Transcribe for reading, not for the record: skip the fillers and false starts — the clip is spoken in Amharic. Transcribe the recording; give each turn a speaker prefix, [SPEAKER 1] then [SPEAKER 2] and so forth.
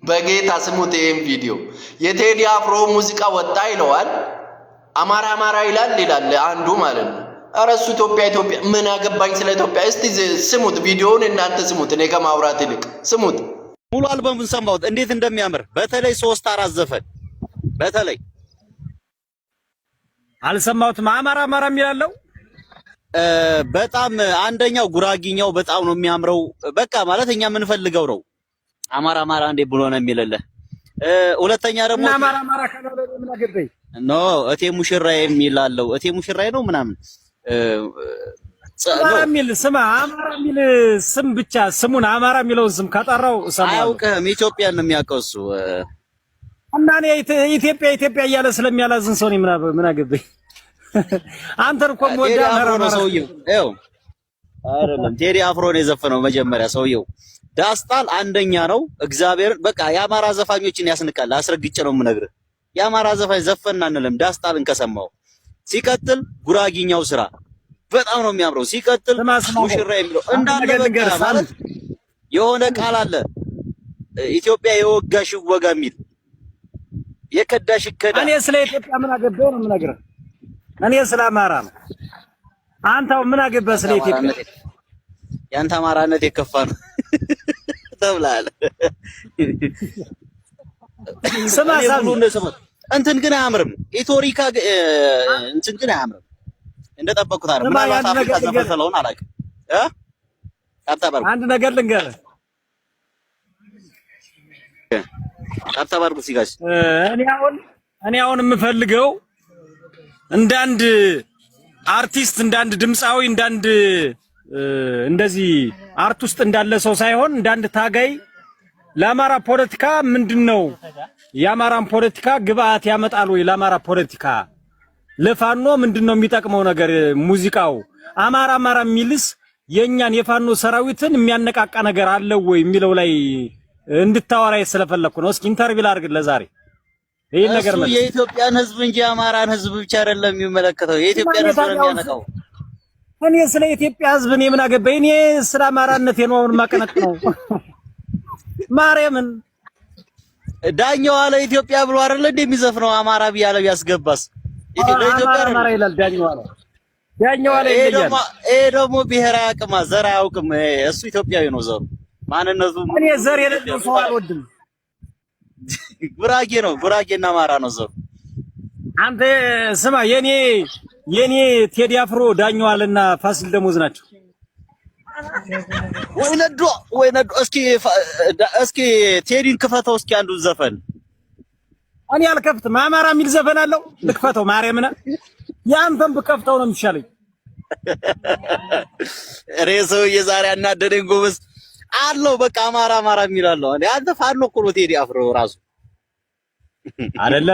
[SPEAKER 1] በጌታ ስሙት ይሄን ቪዲዮ የቴዲ አፍሮ ሙዚቃ ወጣ ይለዋል አማራ አማራ ይላል አንዱ ማለት ነው። ኧረ እሱ ኢትዮጵያ ምን አገባኝ ስለ ኢትዮጵያ። እስቲ ስሙት ቪዲዮውን እናንተ ስሙት፣ እኔ ከማውራት ይልቅ ስሙት።
[SPEAKER 2] ሙሉ አልበሙን ሰማሁት እንዴት እንደሚያምር በተለይ 3-4 ዘፈን በተለይ
[SPEAKER 3] አልሰማሁትም። አማራ የሚላለው
[SPEAKER 2] በጣም አንደኛው ጉራጊኛው በጣም ነው የሚያምረው። በቃ ማለት እኛ የምንፈልገው ነው። አማራ እንዴ ብሎ ነው የሚለለ። ሁለተኛ ደግሞ
[SPEAKER 3] አማራ ካለው ምን አገባኝ
[SPEAKER 2] ኖ እቴ ሙሽራዬ የሚላለው እቴ ሙሽራዬ ነው ምናምን
[SPEAKER 3] አማራ የሚል ስም አማራ የሚል ስም ብቻ ስሙን አማራ የሚለውን ስም ካጠራው ሰማው።
[SPEAKER 2] አያውቅም ኢትዮጵያን ነው የሚያውቀው እሱ
[SPEAKER 3] እና እኔ ኢትዮጵያ እያለ ስለሚያላዝን ሰው ነው ምን አገባኝ። አንተን እኮ ወዳ ነው
[SPEAKER 2] ሰውየው ይኸው አይደለም ቴዲ አፍሮ ነው የዘፈነው መጀመሪያ ሰውየው ዳስጣል አንደኛ ነው። እግዚአብሔር በቃ የአማራ ዘፋኞችን ያስንቃል። አስረግጬ ነው የምነግርህ። የአማራ ዘፋኝ ዘፈና አንልም ዳስጣልን ከሰማው። ሲቀጥል ጉራጊኛው ስራ በጣም ነው የሚያምረው። ሲቀጥል ሙሽራ የሚለው እንዳለ በቃ ማለት የሆነ ቃል አለ ኢትዮጵያ የወጋሽ ወጋ የሚል የከዳሽ ከዳ።
[SPEAKER 3] እኔ ስለ ኢትዮጵያ ምን አገባኝ ነው የምነግርህ። እኔ ስለ አማራ ነው። አንተው ምን አገባህ ስለ ኢትዮጵያ?
[SPEAKER 2] ያንተ አማራነት የከፋ ነው ተብላለ።
[SPEAKER 3] ስማ
[SPEAKER 2] እንትን ግን አያምርም። ኢቶሪካ እንትን ግን አያምርም። እንደጠበቁት አይደለም። ምናልባት አፍሪካ ዘፈተለውን አላውቅም
[SPEAKER 3] አንድ ነገር ልንገርህ።
[SPEAKER 2] አጣባርኩ ሲጋሽ
[SPEAKER 3] እኔ አሁን የምፈልገው እንዳንድ አርቲስት እንዳንድ ድምፃዊ እንዳንድ እንደዚህ አርት ውስጥ እንዳለ ሰው ሳይሆን እንዳንድ ታጋይ ለአማራ ፖለቲካ ምንድነው የአማራን ፖለቲካ ግብአት ያመጣል ወይ? ለአማራ ፖለቲካ ለፋኖ ምንድነው የሚጠቅመው ነገር? ሙዚቃው አማራ የሚልስ የኛን የፋኖ ሰራዊትን የሚያነቃቃ ነገር አለው ወይ የሚለው ላይ እንድታወራ ስለፈለኩ ነው። እስኪ ኢንተርቪው ላድርግ ለዛሬ ይሄን ነገር ማለት
[SPEAKER 2] የኢትዮጵያን ሕዝብ እንጂ አማራን ሕዝብ ብቻ አይደለም የሚመለከተው። የኢትዮጵያን ሕዝብ ነው የሚያነቃው።
[SPEAKER 3] እኔ ስለ ኢትዮጵያ ሕዝብ እኔ ምን አገባኝ? እኔ ስለ አማራነት ነው አሁን ማቀነቅ ነው። ማርያምን
[SPEAKER 2] ዳኛው አለ ኢትዮጵያ ብሎ አይደል እንደሚዘፍነው አማራ ቢያለ ቢያስገባስ
[SPEAKER 3] ኢትዮጵያ አማራ ይላል ዳኛው አለ ይለኛል።
[SPEAKER 2] ይሄ ደግሞ ብሔር አያውቅም፣ ዘር አያውቅም። እሱ ኢትዮጵያዊ ነው ዘሩ ማንነቱ።
[SPEAKER 3] እኔ ዘር የሌለው ሰው አልወድም።
[SPEAKER 2] ጉራጌ ነው፣ ጉራጌና አማራ ነው ዘሩ።
[SPEAKER 3] አንተ ስማ የኔ ቴዲ አፍሮ ዳኛው አለና ፋሲል ደሞዝ ናቸው።
[SPEAKER 2] ወይነዶ እስኪ ቴዲን ክፈተው እስኪ አንዱን ዘፈን።
[SPEAKER 3] እኔ አልከፍትም። አማራ የሚል ዘፈን አለው ልክፈተው። ማርያምና ያንተን ብከፍተው ነው የሚሻለኝ።
[SPEAKER 2] ሬሰው የዛሬ አናደደኝ ጎበዝ አለው። በቃ አማራ የሚል አለው። አንተ ፋኖ እኮ ነው ቴዲ አፍሮ ራሱ
[SPEAKER 3] አይደለም።